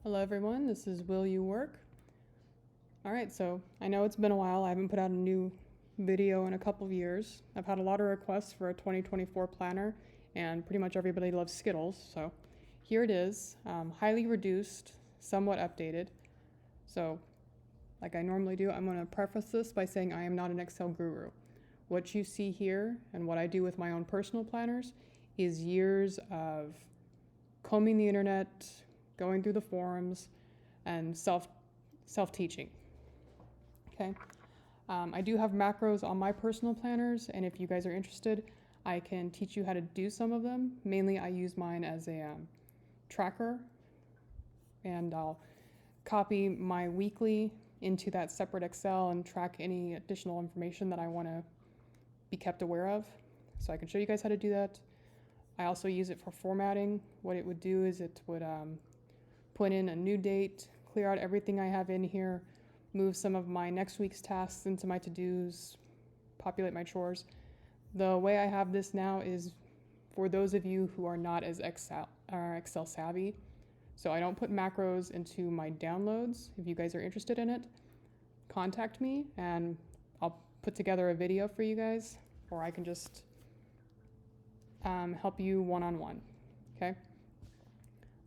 Hello everyone, this is Willyouwork. Alright, so I know it's been a while. I haven't put out a new video in a couple of years. I've had a lot of requests for a 2024 planner, and pretty much everybody loves Skittles, so here it is. Highly reduced, somewhat updated. So, like I normally do, I'm going to preface this by saying I am not an Excel guru. What you see here, and what I do with my own personal planners, is years of combing the internet, going through the forums, and self-teaching. Okay. I do have macros on my personal planners, and if you guys are interested, I can teach you how to do some of them. Mainly, I use mine as a tracker, and I'll copy my weekly into that separate Excel and track any additional information that I want to be kept aware of. So I can show you guys how to do that. I also use it for formatting. What it would do is it would put in a new date, clear out everything I have in here, move some of my next week's tasks into my to-dos, populate my chores. The way I have this now is for those of you who are not as Excel savvy. So I don't put macros into my downloads. If you guys are interested in it, contact me and I'll put together a video for you guys, or I can just help you one-on-one, okay?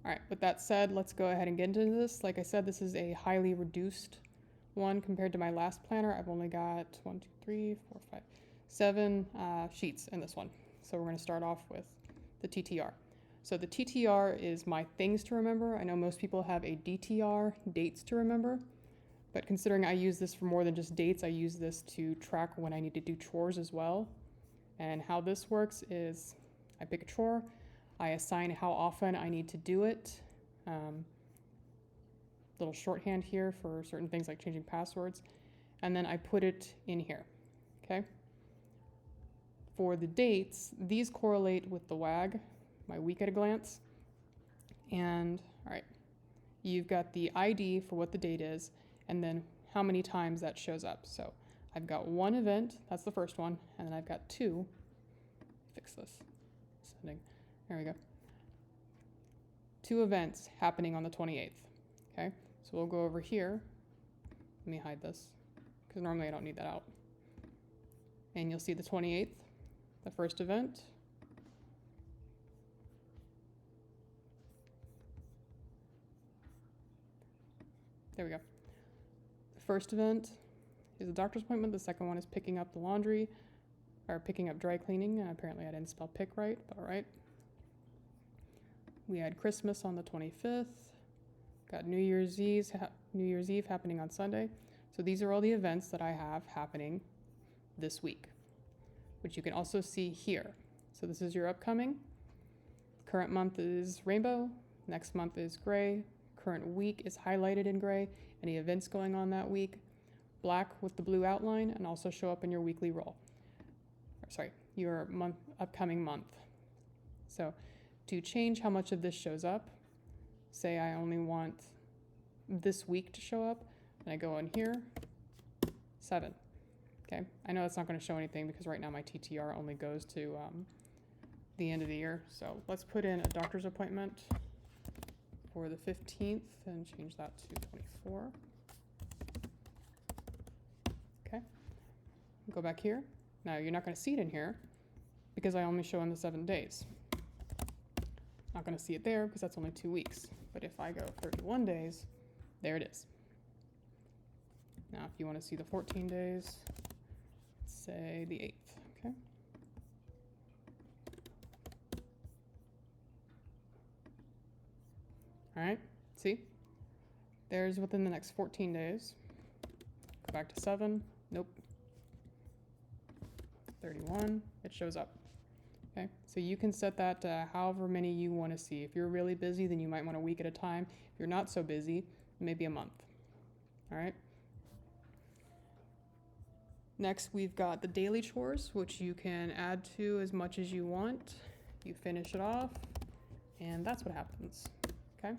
All right, with that said, let's go ahead and get into this. Like I said, this is a highly reduced one compared to my last planner. I've only got 7 sheets in this one. So we're gonna start off with the TTR. So the TTR is my things to remember. I know most people have a DTR, dates to remember, but considering I use this for more than just dates, I use this to track when I need to do chores as well. And how this works is I pick a chore, I assign how often I need to do it. Little shorthand here for certain things like changing passwords. And then I put it in here, okay? For the dates, these correlate with the WAG, my week at a glance. And all right, you've got the ID for what the date is, and then how many times that shows up. So I've got one event, that's the first one, and then I've got two. Fix this. Sending. There we go. 2 events happening on the 28th. Okay, so we'll go over here. Let me hide this because normally I don't need that out. And you'll see the 28th, the first event. There we go. The first event is a doctor's appointment. The second one is picking up the laundry, or picking up dry cleaning. And apparently I didn't spell pick right, but all right. We had Christmas on the 25th. Got New Year's Eve happening on Sunday. So these are all the events that I have happening this week, which you can also see here. So this is your upcoming. Current month is rainbow. Next month is gray. Current week is highlighted in gray. Any events going on that week, black with the blue outline, and also show up in your weekly roll. Sorry, your upcoming month. So to change how much of this shows up, say I only want this week to show up, and I go in here, 7. Okay, I know it's not going to show anything because right now my TTR only goes to the end of the year. So let's put in a doctor's appointment for the 15th and change that to 24. Okay, go back here. Now you're not going to see it in here because I only show in the 7 days. Not going to see it there because that's only 2 weeks. But if I go 31 days, there it is. Now if you want to see the 14 days, say the 8th, okay? All right, see? There's within the next 14 days. Go back to 7, nope. 31, it shows up. Okay, so you can set that to however many you want to see. If you're really busy, then you might want a week at a time. If you're not so busy, maybe a month. All right. Next, we've got the daily chores, which you can add to as much as you want. You finish it off, and that's what happens. Okay.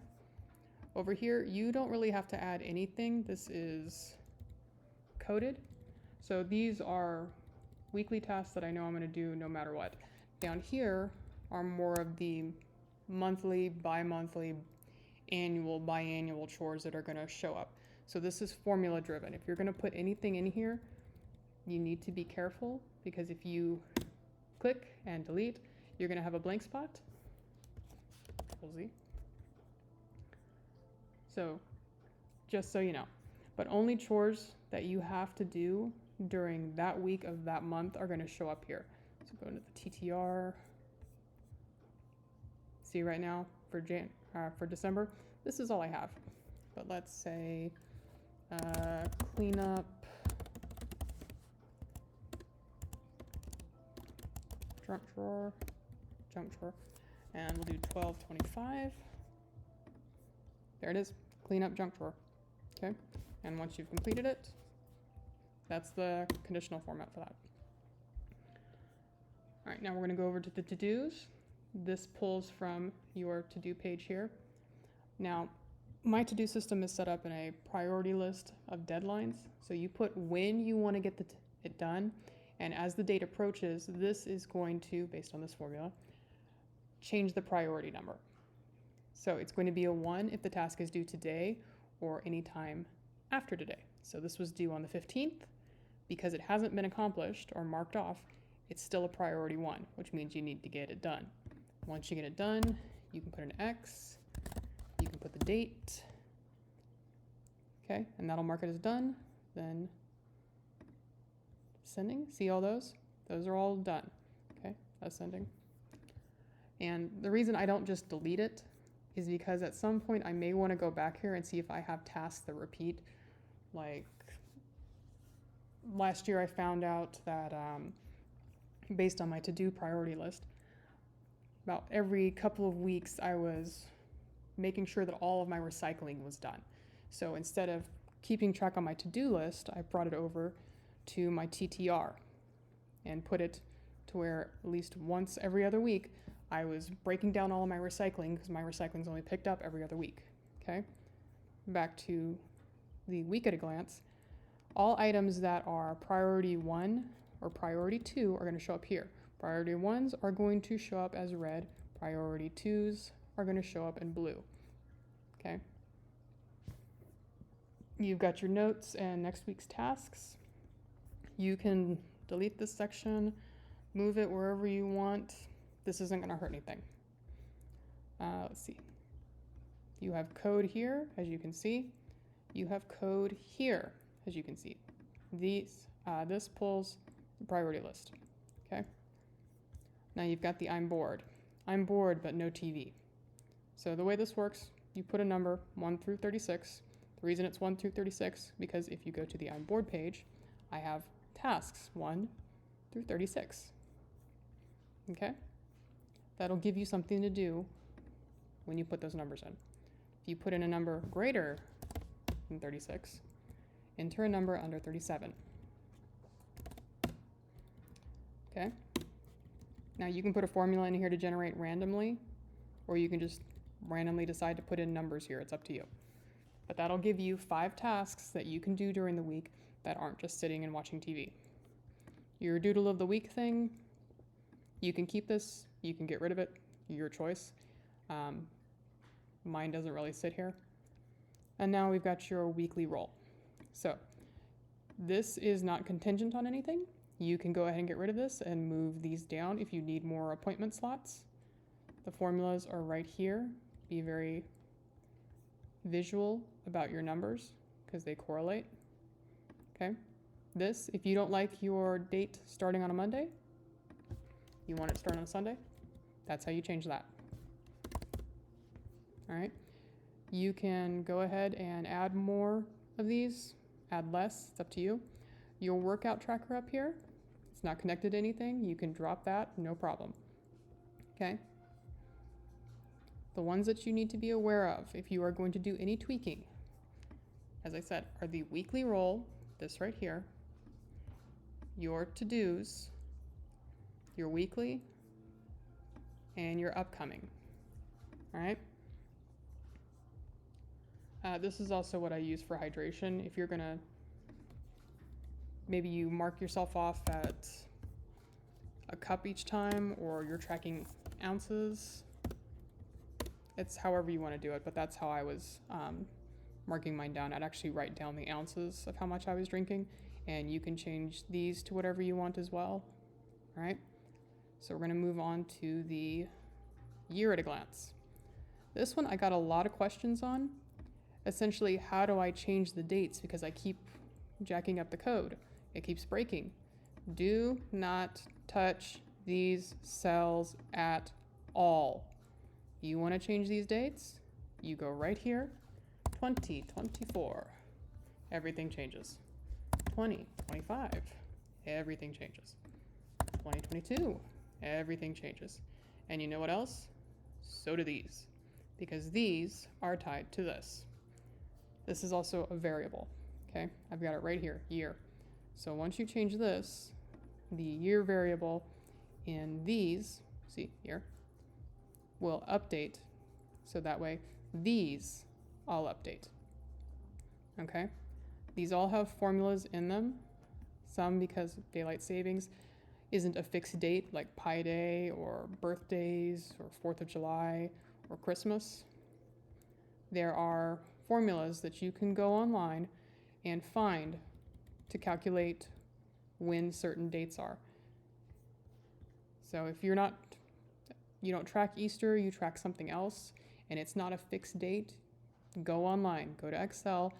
Over here, you don't really have to add anything. This is coded. So these are weekly tasks that I know I'm going to do no matter what. Down here are more of the monthly, bi-monthly, annual, biannual chores that are going to show up. So this is formula driven. If you're going to put anything in here, you need to be careful, because if you click and delete, you're going to have a blank spot. Control-Z. So just so you know, but only chores that you have to do during that week of that month are going to show up here. So go into the TTR. See right now for December, this is all I have. But let's say clean up junk drawer, and we'll do 12/25. There it is, clean up junk drawer. Okay, and once you've completed it, that's the conditional format for that. All right, now we're going to go over to the to-dos. This pulls from your to-do page here. Now, my to-do system is set up in a priority list of deadlines. So you put when you want to get it done, and as the date approaches, this is going to, based on this formula, change the priority number. So it's going to be a 1 if the task is due today or any time after today. So this was due on the 15th. Because it hasn't been accomplished or marked off, it's still a priority 1, which means you need to get it done. Once you get it done, you can put an X, you can put the date, okay, and that'll mark it as done. Then sending, see all those? Those are all done, okay, that's sending. And the reason I don't just delete it is because at some point I may want to go back here and see if I have tasks that repeat. Like last year I found out that based on my to-do priority list, about every couple of weeks I was making sure that all of my recycling was done. So instead of keeping track on my to-do list, I brought it over to my TTR and put it to where at least once every other week I was breaking down all of my recycling, because my recycling is only picked up every other week. Okay, back to the week at a glance. All items that are priority 1 or priority 2 are going to show up here. Priority 1s are going to show up as red. Priority 2s are going to show up in blue. Okay. You've got your notes and next week's tasks. You can delete this section, move it wherever you want. This isn't going to hurt anything. Let's see. You have code here, as you can see. You have code here, as you can see. This pulls the priority list, okay? Now you've got the I'm bored. I'm bored, but no TV. So the way this works, you put a number 1 through 36. The reason it's 1 through 36, because if you go to the I'm bored page, I have tasks 1 through 36, okay? That'll give you something to do when you put those numbers in. If you put in a number greater than 36, enter a number under 37. Okay? Now you can put a formula in here to generate randomly, or you can just randomly decide to put in numbers here. It's up to you. But that'll give you 5 tasks that you can do during the week that aren't just sitting and watching TV. Your doodle of the week thing, you can keep this, you can get rid of it, your choice. Mine doesn't really sit here. And now we've got your weekly roll. So this is not contingent on anything. You can go ahead and get rid of this and move these down if you need more appointment slots. The formulas are right here. Be very visual about your numbers because they correlate. Okay. This, if you don't like your date starting on a Monday, you want it to start on a Sunday, that's how you change that. All right. You can go ahead and add more of these, add less, it's up to you. Your workout tracker up here, it's not connected to anything. You can drop that, no problem. Okay. The ones that you need to be aware of if you are going to do any tweaking, as I said, are the weekly roll, this right here, your to-dos, your weekly, and your upcoming. All right. This is also what I use for hydration. If you're gonna, maybe you mark yourself off at a cup each time, or you're tracking ounces. it's however you want to do it, but that's how I was marking mine down. I'd actually write down the ounces of how much I was drinking, and you can change these to whatever you want as well. All right, so we're going to move on to the year at a glance. This one I got a lot of questions on. Essentially, how do I change the dates? Because I keep jacking up the code. It keeps breaking. Do not touch these cells at all. You want to change these dates? You go right here, 2024. Everything changes. 2025. Everything changes. 2022. Everything changes. And you know what else? So do these, because these are tied to this. This is also a variable, okay? I've got it right here, year. So once you change this, the year variable in these, see here, will update. So that way, these all update, okay? These all have formulas in them. Some because daylight savings isn't a fixed date like Pi Day or birthdays or 4th of July or Christmas. There are formulas that you can go online and find to calculate when certain dates are. So if you don't track Easter, you track something else, and it's not a fixed date, go online, go to Excel,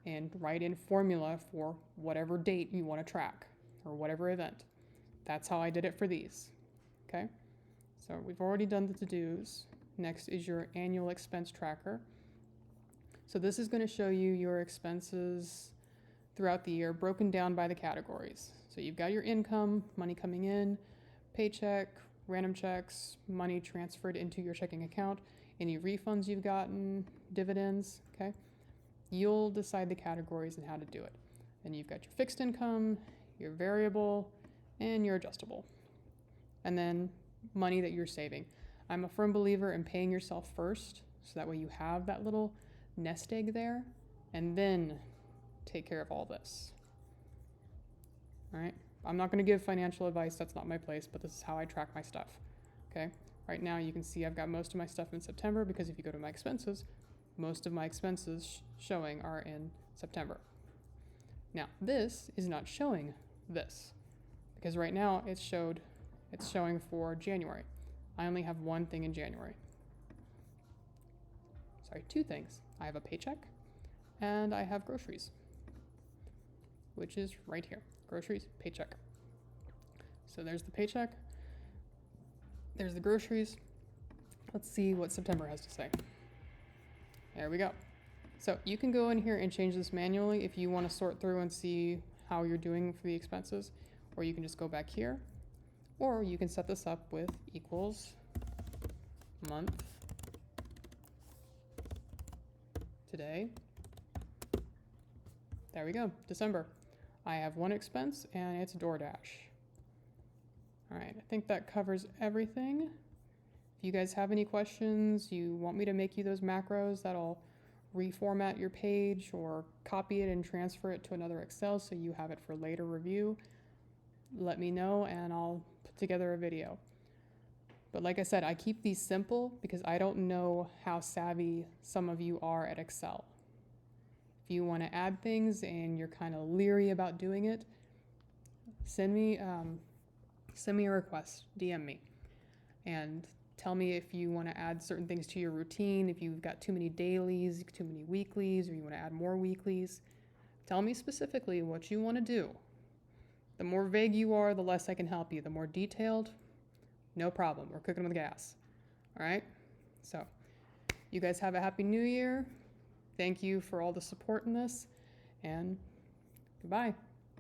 and write in formula for whatever date you want to track or whatever event. That's how I did it for these, okay? So we've already done the to-dos. Next is your annual expense tracker. So this is going to show you your expenses throughout the year broken down by the categories. So you've got your income, money coming in, paycheck, random checks, money transferred into your checking account, any refunds you've gotten, dividends, okay? You'll decide the categories and how to do it. And you've got your fixed income, your variable, and your adjustable. And then money that you're saving. I'm a firm believer in paying yourself first, so that way you have that little nest egg there, and then take care of all this. All right? I'm not going to give financial advice, that's not my place, but this is how I track my stuff. Okay? Right now you can see I've got most of my stuff in September, because if you go to my expenses, most of my expenses showing are in September. Now, this is not showing this, because right now it's showing for January. I only have one thing in January. Sorry, two things. I have a paycheck and I have groceries, which is right here. Groceries, paycheck. So there's the paycheck. There's the groceries. Let's see what September has to say. There we go. So you can go in here and change this manually if you want to sort through and see how you're doing for the expenses, or you can just go back here, or you can set this up with equals month today. There we go, December. I have one expense and it's DoorDash. All right, I think that covers everything. If you guys have any questions, you want me to make you those macros that'll reformat your page or copy it and transfer it to another Excel so you have it for later review, let me know and I'll put together a video. But like I said, I keep these simple because I don't know how savvy some of you are at Excel. If you want to add things and you're kind of leery about doing it, send me a request, DM me, and tell me if you want to add certain things to your routine, if you've got too many dailies, too many weeklies, or you want to add more weeklies. Tell me specifically what you want to do. The more vague you are, the less I can help you. The more detailed, no problem. We're cooking with gas. All right? So, you guys have a happy new year. Thank you for all the support in this, and goodbye.